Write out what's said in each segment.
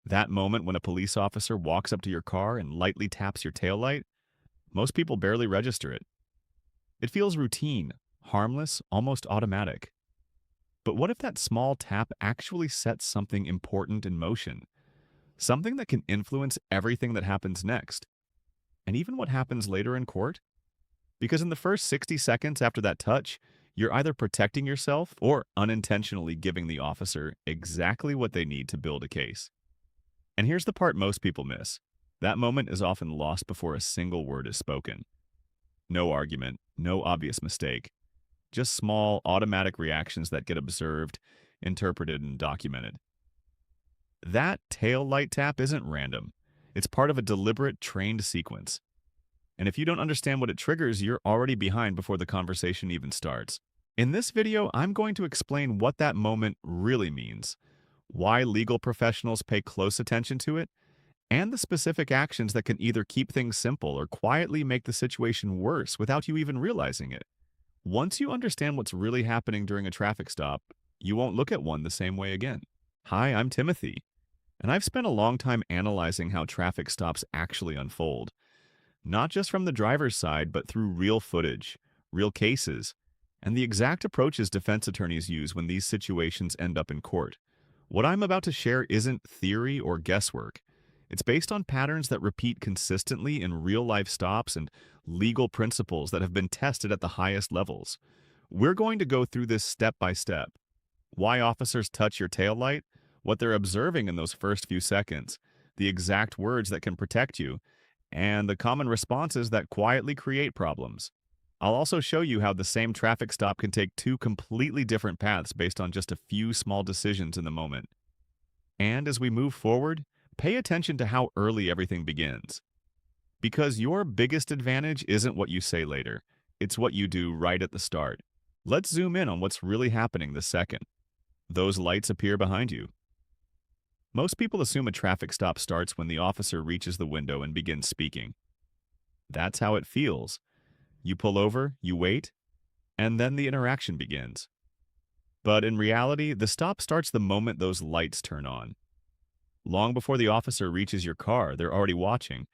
That moment when a police officer walks up to your car and lightly taps your taillight, most people barely register it. It feels routine, harmless, almost automatic. But what if that small tap actually sets something important in motion? Something that can influence everything that happens next, and even what happens later in court? Because in the first 60 seconds after that touch, you're either protecting yourself or unintentionally giving the officer exactly what they need to build a case. And here's the part most people miss. That moment is often lost before a single word is spoken. No argument, no obvious mistake, just small, automatic reactions that get observed, interpreted, and documented. That tail light tap isn't random. It's part of a deliberate, trained sequence. And if you don't understand what it triggers, you're already behind before the conversation even starts. In this video, I'm going to explain what that moment really means, why legal professionals pay close attention to it, and the specific actions that can either keep things simple or quietly make the situation worse without you even realizing it. Once you understand what's really happening during a traffic stop, you won't look at one the same way again. Hi, I'm Timothy, and I've spent a long time analyzing how traffic stops actually unfold, not just from the driver's side, but through real footage, real cases, and the exact approaches defense attorneys use when these situations end up in court. What I'm about to share isn't theory or guesswork. It's based on patterns that repeat consistently in real-life stops and legal principles that have been tested at the highest levels. We're going to go through this step by step. Why officers touch your taillight, what they're observing in those first few seconds, the exact words that can protect you, and the common responses that quietly create problems. I'll also show you how the same traffic stop can take two completely different paths based on just a few small decisions in the moment. And as we move forward, pay attention to how early everything begins. Because your biggest advantage isn't what you say later, it's what you do right at the start. Let's zoom in on what's really happening this second. Those lights appear behind you. Most people assume a traffic stop starts when the officer reaches the window and begins speaking. That's how it feels. You pull over, you wait, and then the interaction begins. But in reality, the stop starts the moment those lights turn on. Long before the officer reaches your car, they're already watching.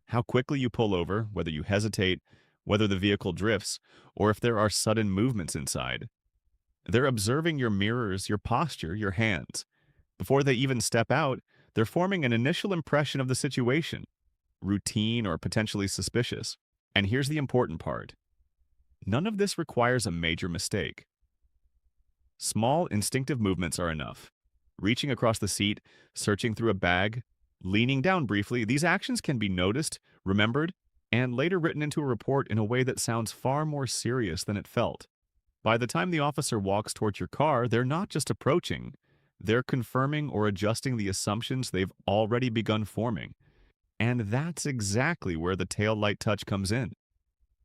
How quickly you pull over, whether you hesitate, whether the vehicle drifts, or if there are sudden movements inside. They're observing your mirrors, your posture, your hands. Before they even step out, they're forming an initial impression of the situation, routine or potentially suspicious. And here's the important part. None of this requires a major mistake. Small, instinctive movements are enough. Reaching across the seat, searching through a bag, leaning down briefly, these actions can be noticed, remembered, and later written into a report in a way that sounds far more serious than it felt. By the time the officer walks towards your car, they're not just approaching, they're confirming or adjusting the assumptions they've already begun forming. And that's exactly where the tail light touch comes in.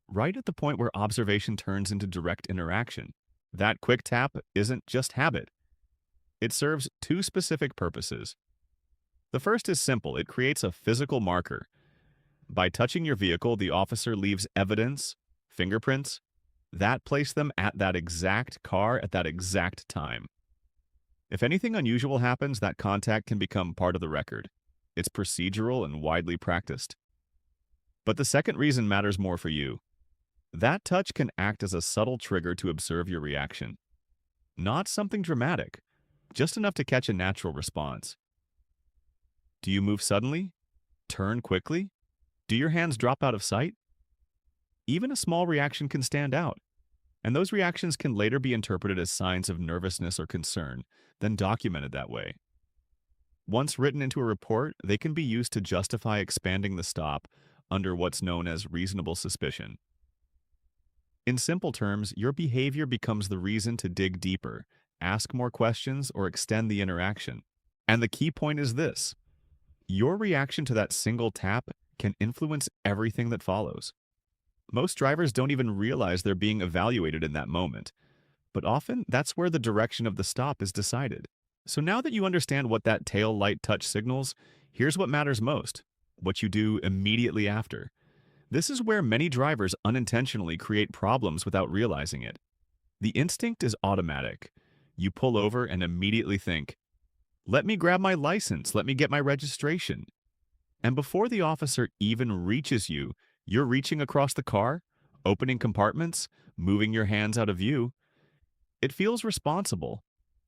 Right at the point where observation turns into direct interaction. That quick tap isn't just habit. It serves two specific purposes. The first is simple. It creates a physical marker. By touching your vehicle, the officer leaves evidence, fingerprints, that place them at that exact car at that exact time. If anything unusual happens, that contact can become part of the record. It's procedural and widely practiced. But the second reason matters more for you. That touch can act as a subtle trigger to observe your reaction. Not something dramatic, just enough to catch a natural response. Do you move suddenly? Turn quickly? Do your hands drop out of sight? Even a small reaction can stand out, and those reactions can later be interpreted as signs of nervousness or concern, then documented that way. Once written into a report, they can be used to justify expanding the stop under what's known as reasonable suspicion. In simple terms, your behavior becomes the reason to dig deeper, ask more questions, or extend the interaction. And the key point is this: your reaction to that single tap can influence everything that follows. Most drivers don't even realize they're being evaluated in that moment, but often that's where the direction of the stop is decided. So now that you understand what that tail light touch signals, here's what matters most: what you do immediately after. This is where many drivers unintentionally create problems without realizing it. The instinct is automatic. You pull over and immediately think, Let me grab my license. Let me get my registration. And before the officer even reaches you, you're reaching across the car, opening compartments, moving your hands out of view. It feels responsible,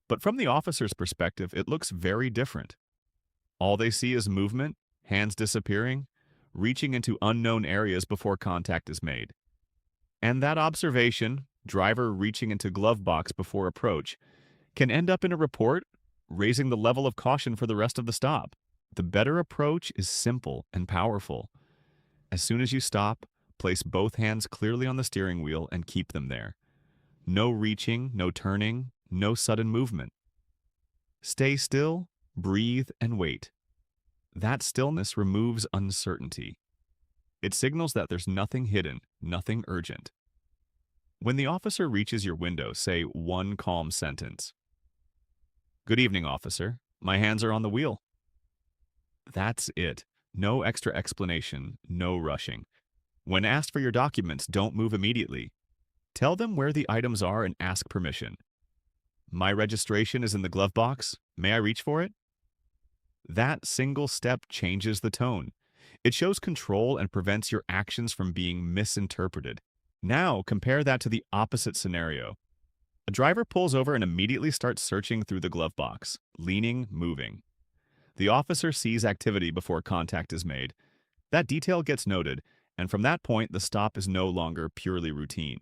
but from the officer's perspective, it looks very different. All they see is movement, hands disappearing, reaching into unknown areas before contact is made. And that observation, driver reaching into glove box before approach, can end up in a report, raising the level of caution for the rest of the stop. The better approach is simple and powerful. As soon as you stop, place both hands clearly on the steering wheel and keep them there. No reaching, no turning, no sudden movement. Stay still, breathe, and wait. That stillness removes uncertainty. It signals that there's nothing hidden, nothing urgent. When the officer reaches your window, say one calm sentence. "Good evening, officer. My hands are on the wheel." That's it. No extra explanation, no rushing. When asked for your documents, don't move immediately. Tell them where the items are and ask permission. "My registration is in the glove box. May I reach for it?" That single step changes the tone. It shows control and prevents your actions from being misinterpreted. Now, compare that to the opposite scenario. A driver pulls over and immediately starts searching through the glove box, leaning, moving. The officer sees activity before contact is made. That detail gets noted, and from that point, the stop is no longer purely routine.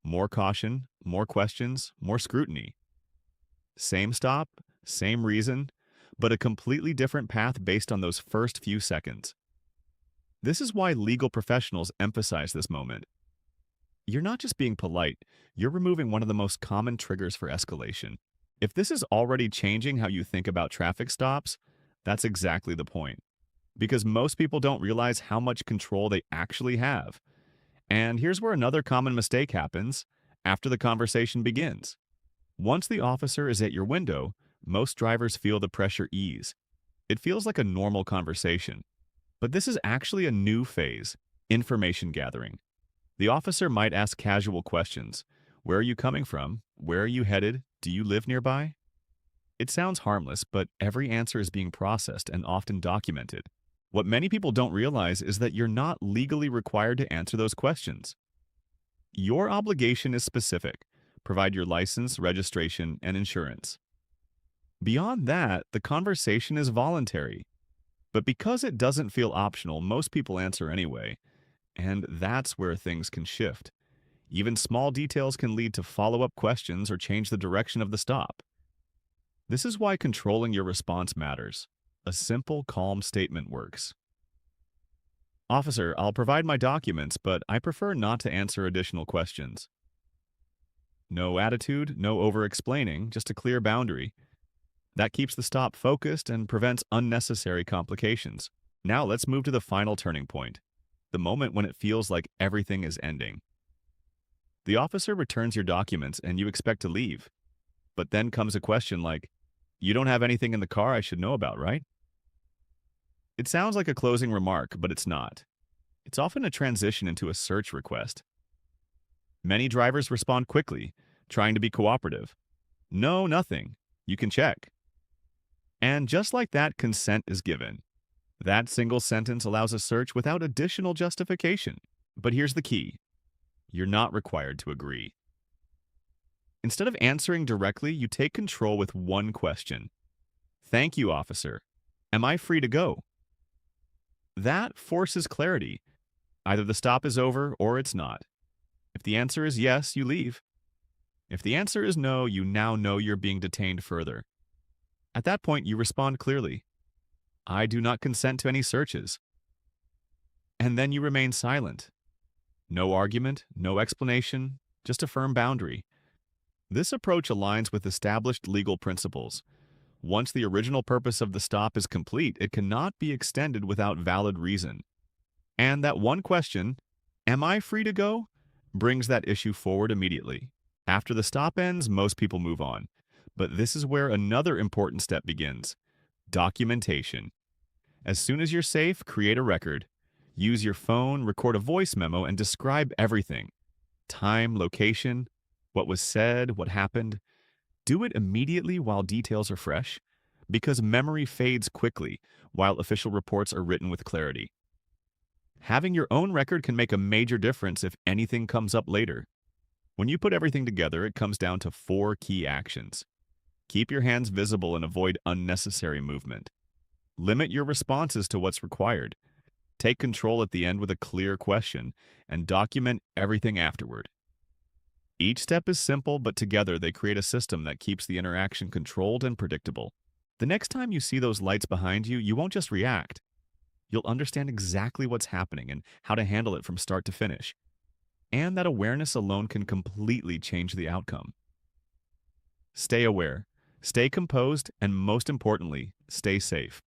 More caution, more questions, more scrutiny. Same stop, same reason, but a completely different path based on those first few seconds. This is why legal professionals emphasize this moment. You're not just being polite, you're removing one of the most common triggers for escalation. If this is already changing how you think about traffic stops, that's exactly the point. Because most people don't realize how much control they actually have. And here's where another common mistake happens after the conversation begins. Once the officer is at your window, most drivers feel the pressure ease. It feels like a normal conversation. But this is actually a new phase, information gathering. The officer might ask casual questions. Where are you coming from? Where are you headed? Do you live nearby? It sounds harmless, but every answer is being processed and often documented. What many people don't realize is that you're not legally required to answer those questions. Your obligation is specific. Provide your license, registration, and insurance. Beyond that, the conversation is voluntary. But because it doesn't feel optional, most people answer anyway. And that's where things can shift. Even small details can lead to follow-up questions or change the direction of the stop. This is why controlling your response matters. A simple, calm statement works. "Officer, I'll provide my documents, but I prefer not to answer additional questions." No attitude, no over-explaining, just a clear boundary. That keeps the stop focused and prevents unnecessary complications. Now let's move to the final turning point, the moment when it feels like everything is ending. The officer returns your documents and you expect to leave. But then comes a question like, "You don't have anything in the car I should know about, right?" It sounds like a closing remark, but it's not. It's often a transition into a search request. Many drivers respond quickly, trying to be cooperative. "No, nothing. You can check." And just like that, consent is given. That single sentence allows a search without additional justification. But here's the key. You're not required to agree. Instead of answering directly, you take control with one question. "Thank you, officer. Am I free to go?" That forces clarity. Either the stop is over or it's not. If the answer is yes, you leave. If the answer is no, you now know you're being detained further. At that point, you respond clearly. "I do not consent to any searches." And then you remain silent. No argument, no explanation, just a firm boundary. This approach aligns with established legal principles. Once the original purpose of the stop is complete, it cannot be extended without valid reason. And that one question, "Am I free to go?" brings that issue forward immediately. After the stop ends, most people move on. But this is where another important step begins: documentation. As soon as you're safe, create a record. Use your phone, record a voice memo, and describe everything: time, location, what was said, what happened. Do it immediately while details are fresh. Because memory fades quickly, while official reports are written with clarity. Having your own record can make a major difference if anything comes up later. When you put everything together, it comes down to 4 key actions. Keep your hands visible and avoid unnecessary movement. Limit your responses to what's required. Take control at the end with a clear question, and document everything afterward. Each step is simple, but together they create a system that keeps the interaction controlled and predictable. The next time you see those lights behind you, you won't just react. You'll understand exactly what's happening and how to handle it from start to finish. And that awareness alone can completely change the outcome. Stay aware, stay composed, and most importantly, stay safe.